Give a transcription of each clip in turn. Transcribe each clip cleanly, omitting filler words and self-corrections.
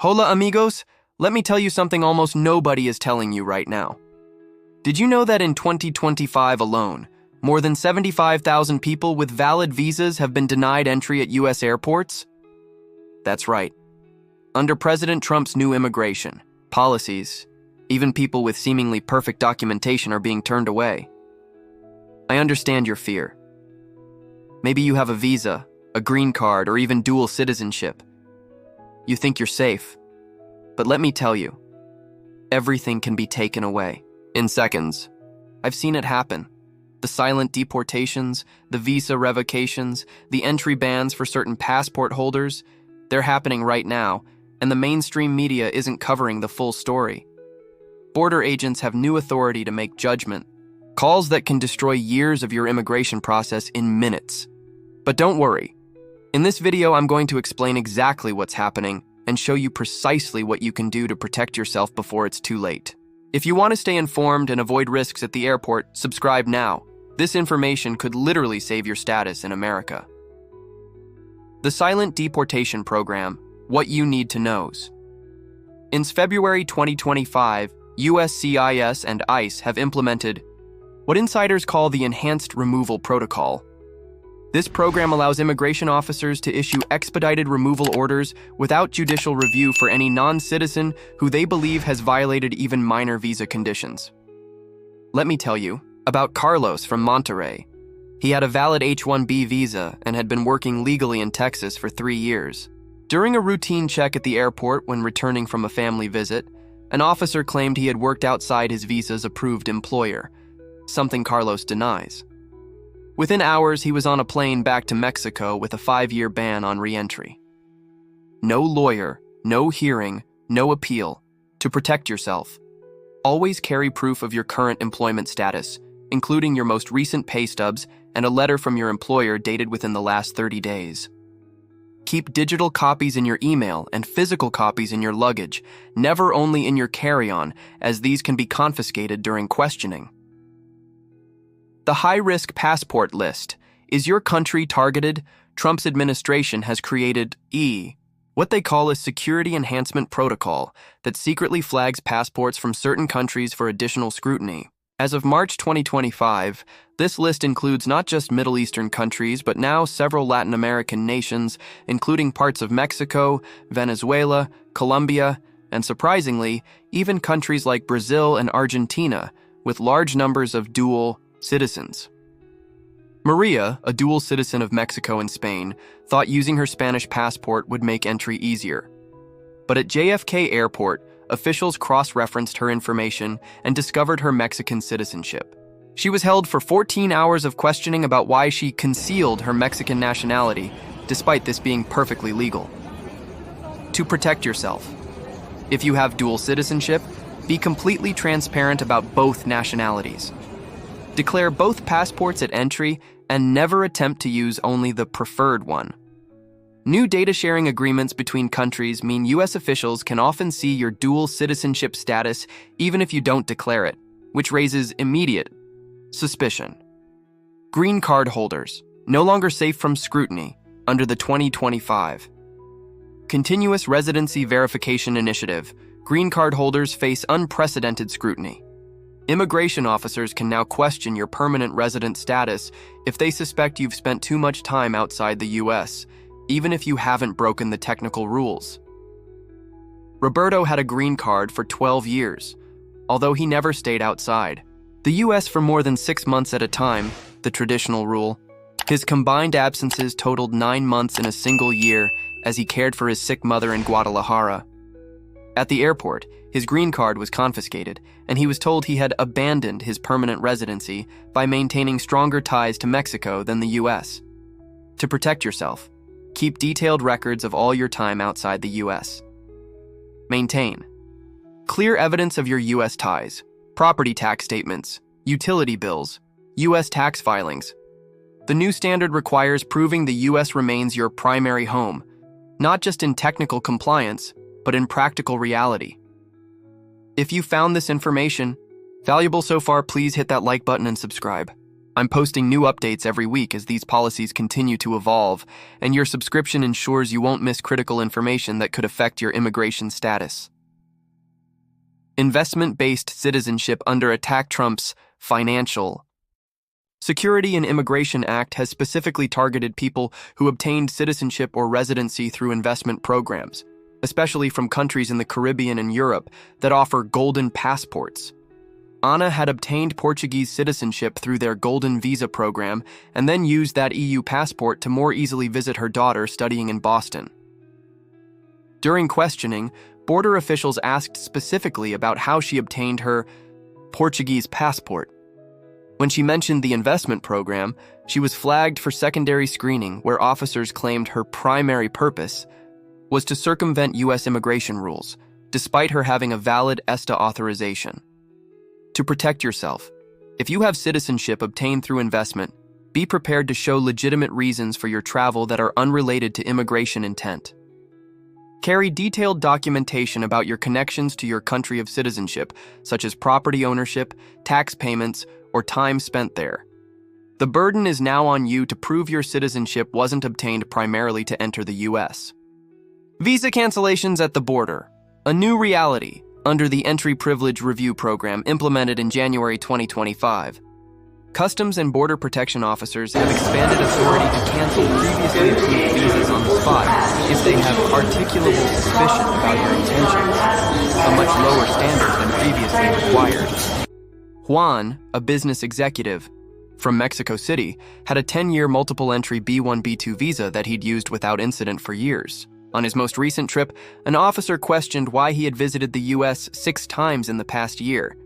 Hola amigos, let me tell you something almost nobody is telling you right now. Did you know that in 2025 alone, more than 75,000 people with valid visas have been denied entry at U.S. airports? That's right. Under President Trump's new immigration policies, even people with seemingly perfect documentation are being turned away. I understand your fear. Maybe you have a visa, a green card, or even dual citizenship. You think you're safe. But let me tell you, everything can be taken away in seconds. I've seen it happen. The silent deportations, the visa revocations, the entry bans for certain passport holders, they're happening right now, and the mainstream media isn't covering the full story. Border agents have new authority to make judgment calls that can destroy years of your immigration process in minutes. But don't worry. In this video, I'm going to explain exactly what's happening and show you precisely what you can do to protect yourself before it's too late. If you want to stay informed and avoid risks at the airport, subscribe now. This information could literally save your status in America. The Silent Deportation Program, What You Need to Knows. In February 2025, USCIS and ICE have implemented what insiders call the Enhanced Removal Protocol. This program allows immigration officers to issue expedited removal orders without judicial review for any non-citizen who they believe has violated even minor visa conditions. Let me tell you about Carlos from Monterrey. He had a valid H-1B visa and had been working legally in Texas for 3 years. During a routine check at the airport when returning from a family visit, an officer claimed he had worked outside his visa's approved employer, something Carlos denies. Within hours, he was on a plane back to Mexico with a 5-year ban on re-entry. No lawyer, no hearing, no appeal. To protect yourself, always carry proof of your current employment status, including your most recent pay stubs and a letter from your employer dated within the last 30 days. Keep digital copies in your email and physical copies in your luggage, never only in your carry-on, as these can be confiscated during questioning. The high-risk passport list. Is your country targeted? Trump's administration has created what they call a security enhancement protocol that secretly flags passports from certain countries for additional scrutiny. As of March 2025, this list includes not just Middle Eastern countries, but now several Latin American nations, including parts of Mexico, Venezuela, Colombia, and surprisingly, even countries like Brazil and Argentina, with large numbers of dual citizens. Maria, a dual citizen of Mexico and Spain, thought using her Spanish passport would make entry easier. But at JFK Airport, officials cross-referenced her information and discovered her Mexican citizenship. She was held for 14 hours of questioning about why she concealed her Mexican nationality, despite this being perfectly legal. To protect yourself. If you have dual citizenship, be completely transparent about both nationalities. Declare both passports at entry and never attempt to use only the preferred one. New data sharing agreements between countries mean U.S. officials can often see your dual citizenship status even if you don't declare it, which raises immediate suspicion. Green card holders, no longer safe from scrutiny under the 2025 Continuous Residency Verification Initiative. Green card holders face unprecedented scrutiny. Immigration officers can now question your permanent resident status if they suspect you've spent too much time outside the U.S., even if you haven't broken the technical rules. Roberto had a green card for 12 years, although he never stayed outside the U.S. for more than 6 months at a time, the traditional rule. His combined absences totaled 9 months in a single year as he cared for his sick mother in Guadalajara. At the airport, his green card was confiscated, and he was told he had abandoned his permanent residency by maintaining stronger ties to Mexico than the U.S. To protect yourself, keep detailed records of all your time outside the U.S. Maintain clear evidence of your U.S. ties, property tax statements, utility bills, U.S. tax filings. The new standard requires proving the U.S. remains your primary home, not just in technical compliance, but in practical reality. If you found this information valuable so far, please hit that like button and subscribe. I'm posting new updates every week as these policies continue to evolve, and your subscription ensures you won't miss critical information that could affect your immigration status. Investment-based citizenship under attack. Trump's Financial Security and Immigration Act has specifically targeted people who obtained citizenship or residency through investment programs, especially from countries in the Caribbean and Europe that offer golden passports. Ana had obtained Portuguese citizenship through their Golden Visa program and then used that EU passport to more easily visit her daughter studying in Boston. During questioning, border officials asked specifically about how she obtained her Portuguese passport. When she mentioned the investment program, she was flagged for secondary screening, where officers claimed her primary purpose was to circumvent U.S. immigration rules, despite her having a valid ESTA authorization. To protect yourself, if you have citizenship obtained through investment, be prepared to show legitimate reasons for your travel that are unrelated to immigration intent. Carry detailed documentation about your connections to your country of citizenship, such as property ownership, tax payments, or time spent there. The burden is now on you to prove your citizenship wasn't obtained primarily to enter the U.S. Visa cancellations at the border, a new reality under the Entry Privilege Review Program implemented in January 2025. Customs and Border Protection officers have expanded authority to cancel previously approved visas on the spot if they have articulable suspicion about your intentions, a much lower standard than previously required. Juan, a business executive from Mexico City, had a 10-year multiple-entry B1-B2 visa that he'd used without incident for years. On his most recent trip, an officer questioned why he had visited the U.S. 6 times in the past year.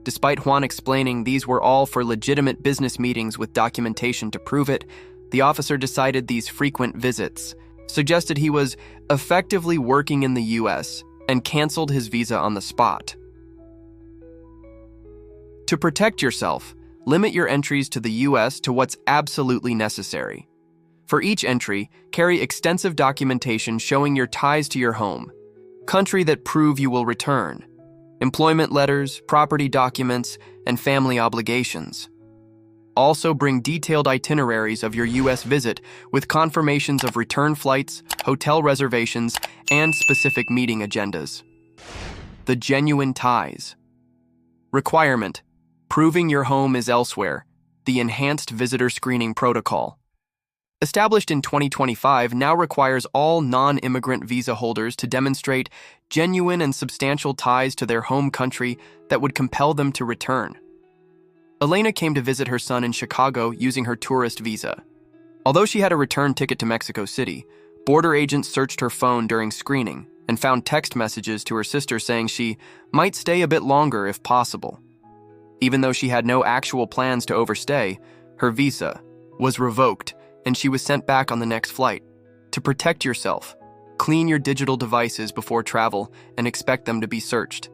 Despite Juan explaining these were all for legitimate business meetings with documentation to prove it, the officer decided these frequent visits suggested he was effectively working in the U.S. and canceled his visa on the spot. To protect yourself, limit your entries to the U.S. to what's absolutely necessary. For each entry, carry extensive documentation showing your ties to your home, country that prove you will return, employment letters, property documents, and family obligations. Also bring detailed itineraries of your U.S. visit with confirmations of return flights, hotel reservations, and specific meeting agendas. The genuine ties. Requirement: proving your home is elsewhere, the Enhanced Visitor Screening Protocol. Established in 2025, now requires all non-immigrant visa holders to demonstrate genuine and substantial ties to their home country that would compel them to return. Elena came to visit her son in Chicago using her tourist visa. Although she had a return ticket to Mexico City, border agents searched her phone during screening and found text messages to her sister saying she might stay a bit longer if possible. Even though she had no actual plans to overstay, her visa was revoked and she was sent back on the next flight. To protect yourself, clean your digital devices before travel and expect them to be searched.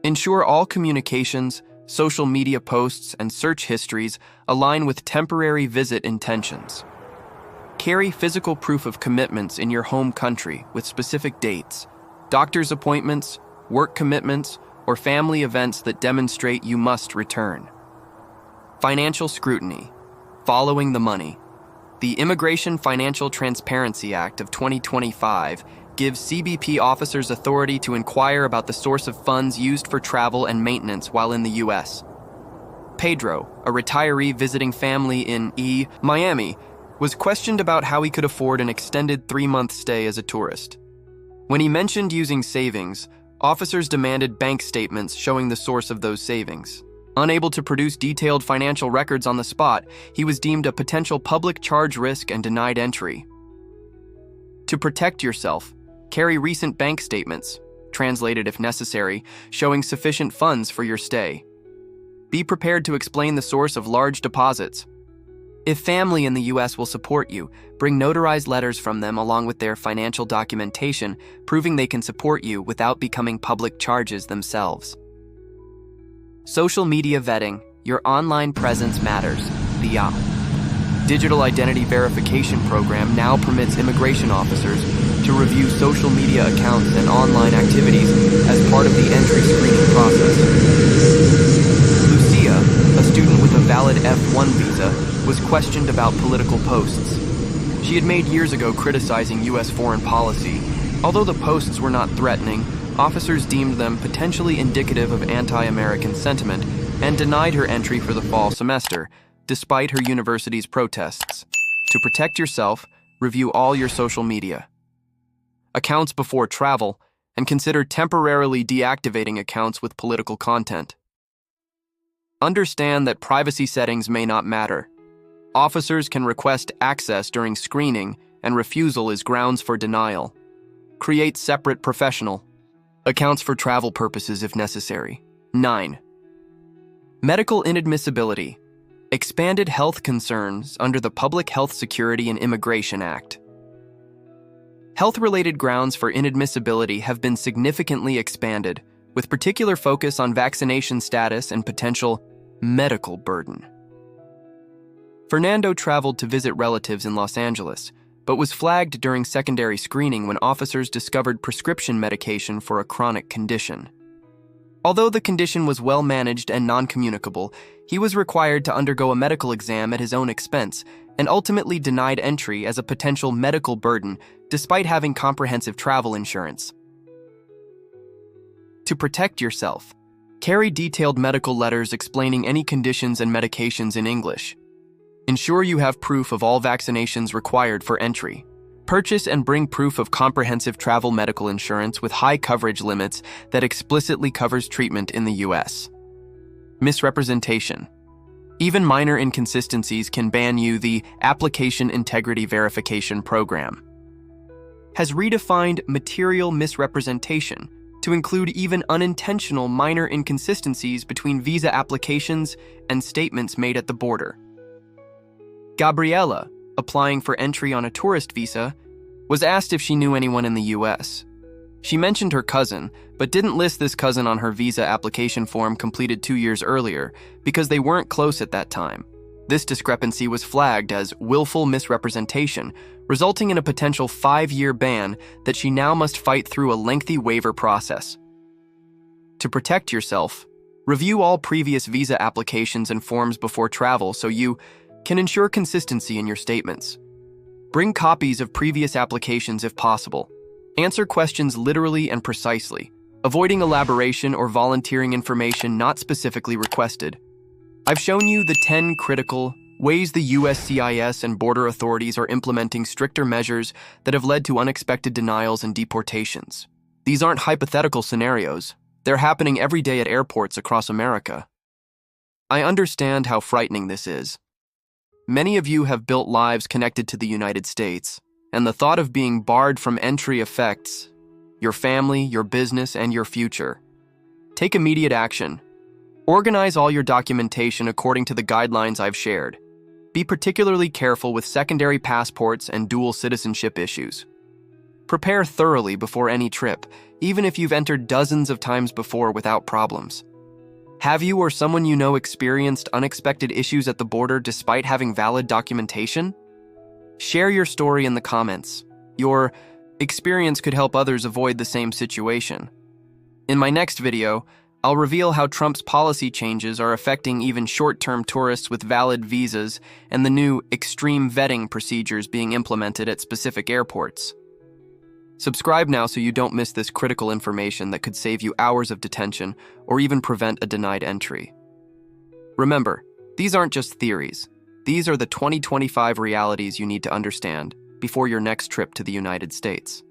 Ensure all communications, social media posts, and search histories align with temporary visit intentions. Carry physical proof of commitments in your home country with specific dates, doctor's appointments, work commitments, or family events that demonstrate you must return. Financial scrutiny. Following the money. The Immigration Financial Transparency Act of 2025 gives CBP officers authority to inquire about the source of funds used for travel and maintenance while in the U.S. Pedro, a retiree visiting family in Miami, was questioned about how he could afford an extended 3-month stay as a tourist. When he mentioned using savings, officers demanded bank statements showing the source of those savings. Unable to produce detailed financial records on the spot, he was deemed a potential public charge risk and denied entry. To protect yourself, carry recent bank statements, translated if necessary, showing sufficient funds for your stay. Be prepared to explain the source of large deposits. If family in the U.S. will support you, bring notarized letters from them along with their financial documentation, proving they can support you without becoming public charges themselves. Social media vetting. Your online presence matters. The Digital Identity Verification Program now permits immigration officers to review social media accounts and online activities as part of the entry screening process. Lucia, a student with a valid F1 visa, was questioned about political posts she had made years ago criticizing U.S. foreign policy. Although the posts were not threatening, officers deemed them potentially indicative of anti-American sentiment and denied her entry for the fall semester, despite her university's protests. To protect yourself, review all your social media accounts before travel, and consider temporarily deactivating accounts with political content. Understand that privacy settings may not matter. Officers can request access during screening, and refusal is grounds for denial. Create separate professional accounts for travel purposes if necessary. 9. Medical inadmissibility. Expanded health concerns under the Public Health Security and Immigration Act. Health-related grounds for inadmissibility have been significantly expanded, with particular focus on vaccination status and potential medical burden. Fernando traveled to visit relatives in Los Angeles, but was flagged during secondary screening when officers discovered prescription medication for a chronic condition. Although the condition was well managed and non-communicable, he was required to undergo a medical exam at his own expense and ultimately denied entry as a potential medical burden despite having comprehensive travel insurance. To protect yourself, carry detailed medical letters explaining any conditions and medications in English. Ensure you have proof of all vaccinations required for entry. Purchase and bring proof of comprehensive travel medical insurance with high coverage limits that explicitly covers treatment in the U.S. Misrepresentation. Even minor inconsistencies can ban you. The Application Integrity Verification Program has redefined material misrepresentation to include even unintentional minor inconsistencies between visa applications and statements made at the border. Gabriela, applying for entry on a tourist visa, was asked if she knew anyone in the U.S. She mentioned her cousin, but didn't list this cousin on her visa application form completed 2 years earlier because they weren't close at that time. This discrepancy was flagged as willful misrepresentation, resulting in a potential 5-year ban that she now must fight through a lengthy waiver process. To protect yourself, review all previous visa applications and forms before travel so you can ensure consistency in your statements. Bring copies of previous applications if possible. Answer questions literally and precisely, avoiding elaboration or volunteering information not specifically requested. I've shown you the 10 critical ways the USCIS and border authorities are implementing stricter measures that have led to unexpected denials and deportations. These aren't hypothetical scenarios. They're happening every day at airports across America. I understand how frightening this is. Many of you have built lives connected to the United States, and the thought of being barred from entry affects your family, your business, and your future. Take immediate action. Organize all your documentation according to the guidelines I've shared. Be particularly careful with secondary passports and dual citizenship issues. Prepare thoroughly before any trip, even if you've entered dozens of times before without problems. Have you or someone you know experienced unexpected issues at the border despite having valid documentation? Share your story in the comments. Your experience could help others avoid the same situation. In my next video, I'll reveal how Trump's policy changes are affecting even short-term tourists with valid visas and the new extreme vetting procedures being implemented at specific airports. Subscribe now so you don't miss this critical information that could save you hours of detention or even prevent a denied entry. Remember, these aren't just theories. These are the 2025 realities you need to understand before your next trip to the United States.